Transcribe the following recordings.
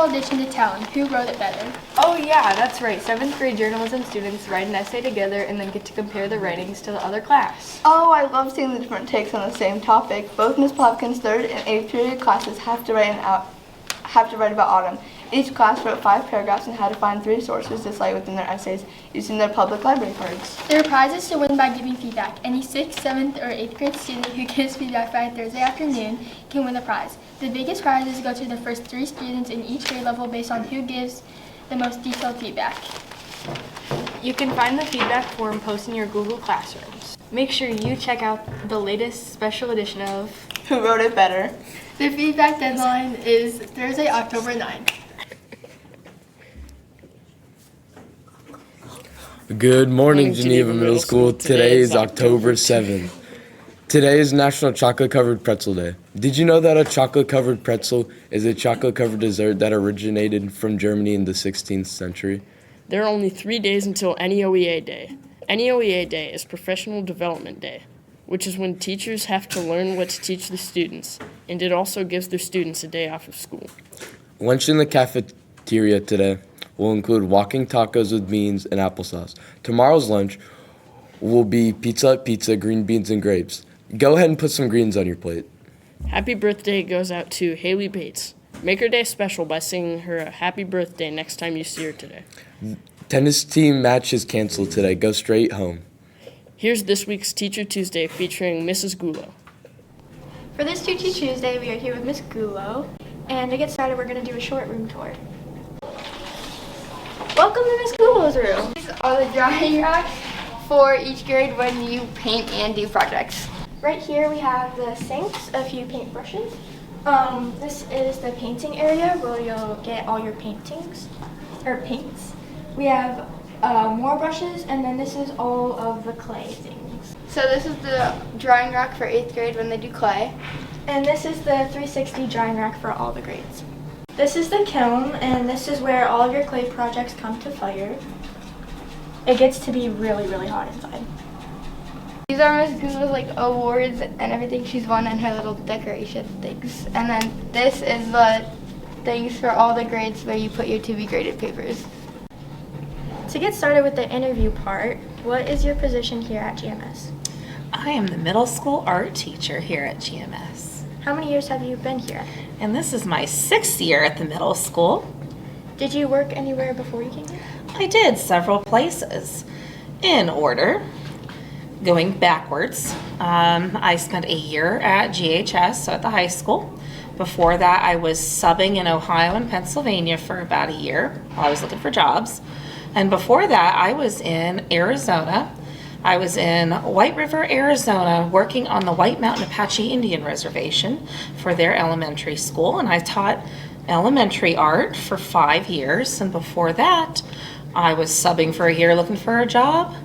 special edition to Talon. Who wrote it better? Oh yeah, that's right. 7th grade journalism students write an essay together and then get to compare their writings to the other class. Oh, I love seeing the different takes on the same topic. Both Ms. Plopkin's 3rd and 8th period classes have to write about autumn. Each class wrote 5 paragraphs and had to find 3 sources to cite within their essays using their public library cards. There are prizes to win by giving feedback. Any 6th, 7th, or 8th grade student who gives feedback by Thursday afternoon can win a prize. The biggest prizes go to the first 3 students in each grade level based on who gives the most detailed feedback. You can find the feedback form posted in your Google Classrooms. Make sure you check out the latest special edition of Who Wrote It Better? The feedback deadline is Thursday, October 9th. Good morning, Geneva Middle School. Today is October 7th. Today is National Chocolate Covered Pretzel Day. Did you know that a chocolate covered pretzel is a chocolate covered dessert that originated from Germany in the 16th century? There are only 3 days until NEOEA Day. NEOEA Day is Professional Development Day, which is when teachers have to learn what to teach the students, and it also gives their students a day off of school. Lunch in the cafeteria today will include walking tacos with beans and applesauce. Tomorrow's lunch will be pizza, green beans, and grapes. Go ahead and put some greens on your plate. Happy birthday goes out to Haley Bates. Make her day special by singing her a happy birthday next time you see her today. Tennis team match is canceled today. Go straight home. Here's this week's Teacher Tuesday featuring Mrs. Gulo. For this Teacher Tuesday, we are here with Miss Gulo, and to get started, we're going to do a short room tour. Welcome to Miss Gulo's room. These are the drawing racks for each grade when you paint and do projects. Right here we have the sinks, a few paintbrushes. This is the painting area where you'll get all your paints. We have more brushes, and then this is all of the clay things. So this is the drawing rack for 8th grade when they do clay. And this is the 360 drying rack for all the grades. This is the kiln, and this is where all of your clay projects come to fire. It gets to be really, really hot inside. These are Miss Google's awards and everything she's won and her little decoration things. And then this is the things for all the grades where you put your to be graded papers. To get started with the interview part, what is your position here at GMS? I am the middle school art teacher here at GMS. How many years have you been here? And this is my 6th year at the middle school. Did you work anywhere before you came here? I did several places. In order, going backwards, I spent a year at GHS, so at the high school. Before that, I was subbing in Ohio and Pennsylvania for about a year while I was looking for jobs. And before that, I was in Arizona. I was in White River, Arizona, working on the White Mountain Apache Indian Reservation for their elementary school, and I taught elementary art for 5 years. And before that, I was subbing for a year looking for a job,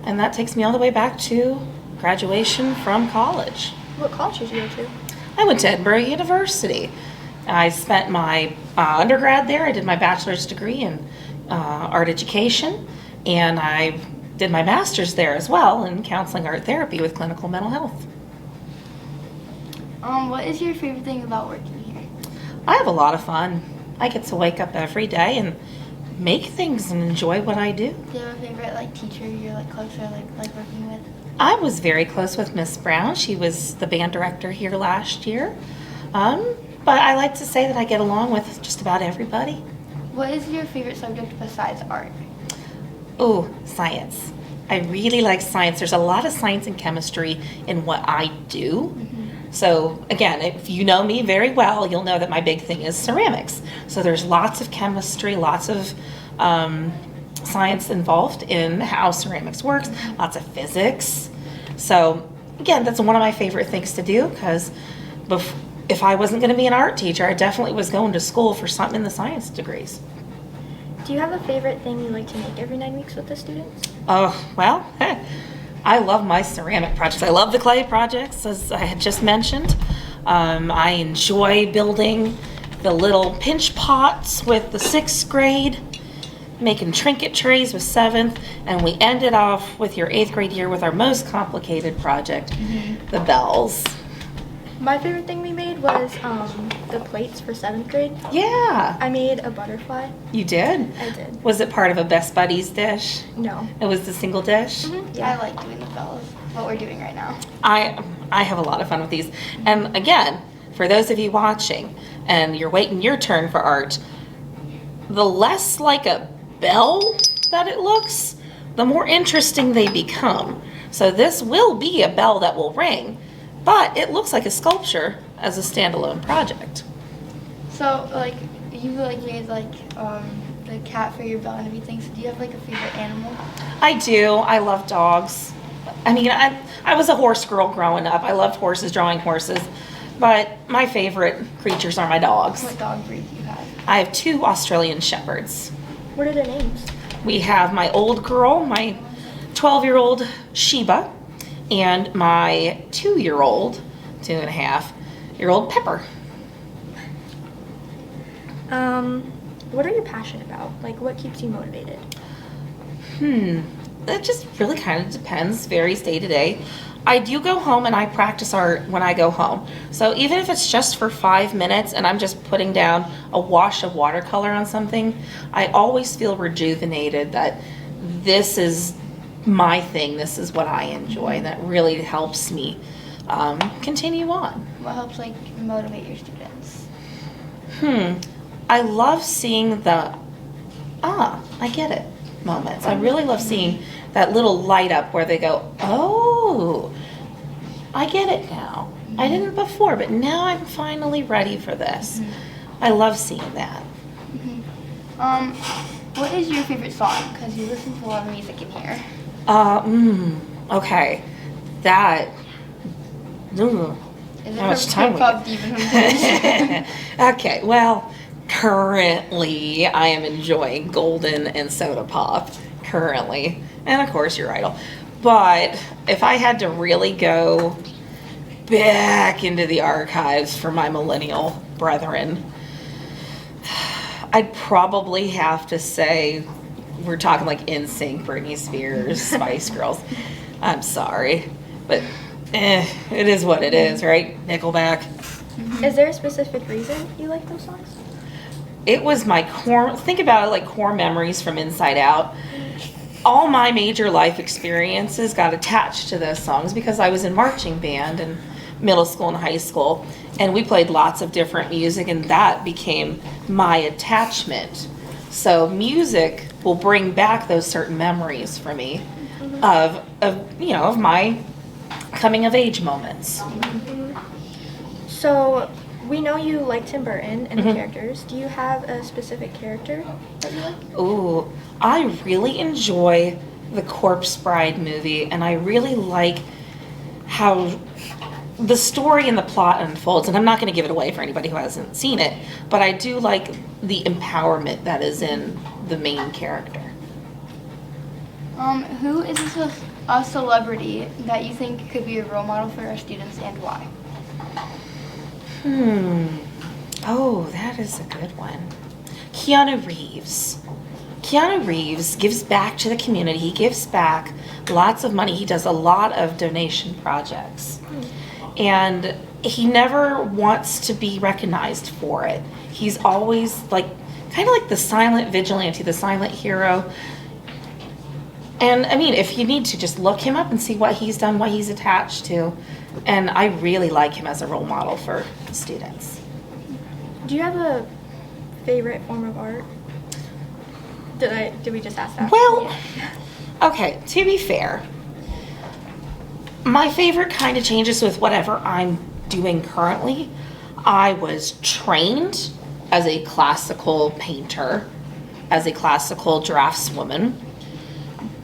and that takes me all the way back to graduation from college. What college did you go to? I went to Edinburgh University. I spent my undergrad there. I did my bachelor's degree in art education, and I did my master's there as well in counseling art therapy with clinical mental health. What is your favorite thing about working here? I have a lot of fun. I get to wake up every day and make things and enjoy what I do. Do you have a favorite teacher you're close or like working with? I was very close with Miss Brown. She was the band director here last year. But I like to say that I get along with just about everybody. What is your favorite subject besides art? Oh, science. I really like science. There's a lot of science and chemistry in what I do. So again, if you know me very well, you'll know that my big thing is ceramics. So there's lots of chemistry, lots of science involved in how ceramics works, lots of physics. So again, that's one of my favorite things to do, because if I wasn't going to be an art teacher, I definitely was going to school for something in the science degrees. Do you have a favorite thing you like to make every 9 weeks with the students? Oh, well, I love my ceramic projects. I love the clay projects, as I had just mentioned. I enjoy building the little pinch pots with the 6th grade, making trinket trays with 7th, and we ended off with your 8th grade year with our most complicated project, the bells. My favorite thing we made was the plates for 7th grade. Yeah. I made a butterfly. You did? I did. Was it part of a Best Buddies dish? No. It was the single dish? I like doing the bells, what we're doing right now. I have a lot of fun with these. And again, for those of you watching and you're waiting your turn for art, the less like a bell that it looks, the more interesting they become. So this will be a bell that will ring, but it looks like a sculpture as a standalone project. So, like, you like made like the cat for your bell and everything. So, do you have like a favorite animal? I do. I love dogs. I mean, I was a horse girl growing up. I loved horses, drawing horses, but my favorite creatures are my dogs. What dog breed do you have? I have 2 Australian Shepherds. What are their names? We have my old girl, my 12-year-old Sheba, and my 2-year-old, 2.5-year-old Pepper. What are you passionate about? Like, what keeps you motivated? That just really kind of depends, varies day to day. I do go home and I practice art when I go home. So even if it's just for 5 minutes and I'm just putting down a wash of watercolor on something, I always feel rejuvenated that this is my thing, this is what I enjoy, and that really helps me continue on. What helps like motivate your students? I love seeing the, I get it moments. I really love seeing that little light up where they go, oh, I get it now. I didn't before, but now I'm finally ready for this. I love seeing that. What is your favorite song? Because you listen to a lot of music in here. Okay. That, Is it How much from time we K-pop demon hunters? okay, well, currently I am enjoying Golden and Soda Pop, currently. And of course, your idol. But if I had to really go back into the archives for my millennial brethren, I'd probably have to say, we're talking like NSYNC, Britney Spears, Spice Girls. I'm sorry, but it is what it is, right? Nickelback. Is there a specific reason you like those songs? It was my core, think about it like core memories from Inside Out. All my major life experiences got attached to those songs because I was in marching band in middle school and high school, and we played lots of different music, and that became my attachment. So music will bring back those certain memories for me of my coming of age moments. So, we know you like Tim Burton and the characters. Do you have a specific character that you like? Ooh, I really enjoy the Corpse Bride movie, and I really like how the story and the plot unfolds. And I'm not going to give it away for anybody who hasn't seen it, but I do like the empowerment that is in the main character. Who is a celebrity that you think could be a role model for our students and why? Oh, that is a good one. Keanu Reeves. Keanu Reeves gives back to the community. He gives back lots of money. He does a lot of donation projects. And he never wants to be recognized for it. He's always like, kind of like the silent vigilante, the silent hero. And I mean, if you need to, just look him up and see what he's done, what he's attached to. And I really like him as a role model for students. Do you have a favorite form of art? Did we just ask that? Well, okay, to be fair, my favorite kind of changes with whatever I'm doing currently. I was trained as a classical painter, as a classical draftswoman,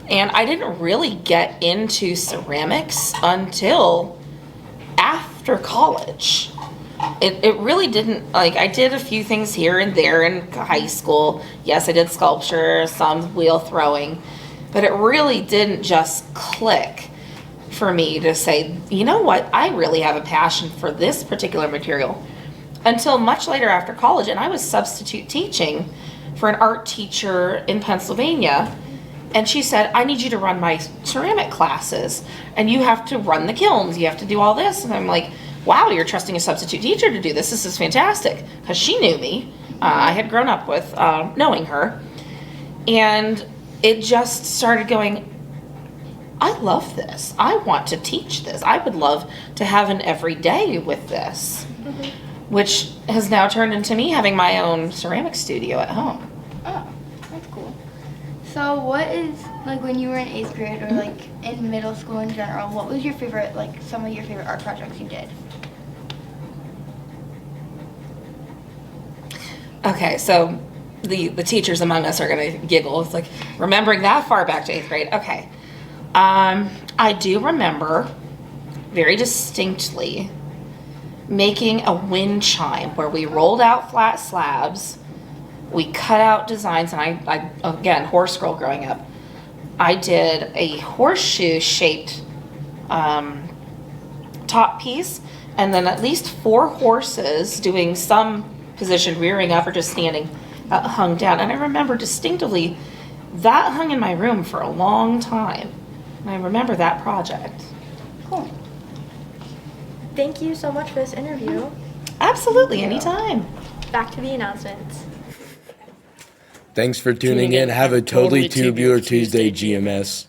and I didn't really get into ceramics until after college. It really didn't, like, I did a few things here and there in high school. Yes, I did sculpture, some wheel throwing, but it really didn't just click for me to say, you know what, I really have a passion for this particular material until much later after college. And I was substitute teaching for an art teacher in Pennsylvania. And she said, I need you to run my ceramic classes, and you have to run the kilns, you have to do all this. And I'm like, wow, you're trusting a substitute teacher to do this. This is fantastic. Because she knew me. I had grown up with knowing her. And it just started going, I love this. I want to teach this. I would love to have an everyday with this. Which has now turned into me having my own ceramic studio at home. Oh, that's cool. So what is, like when you were in 8th grade or like in middle school in general, what was your favorite, like some of your favorite art projects you did? Okay, so the teachers among us are gonna giggle. It's like remembering that far back to 8th grade. Okay. I do remember very distinctly making a wind chime where we rolled out flat slabs, we cut out designs, and I again, horse girl growing up, I did a horseshoe shaped top piece, and then at least 4 horses doing some position, rearing up or just standing, hung down. And I remember distinctively that hung in my room for a long time. And I remember that project. Cool. Thank you so much for this interview. Absolutely, anytime. Back to the announcements. Thanks for tuning in. Have a totally Tubular Tuesday, GMS.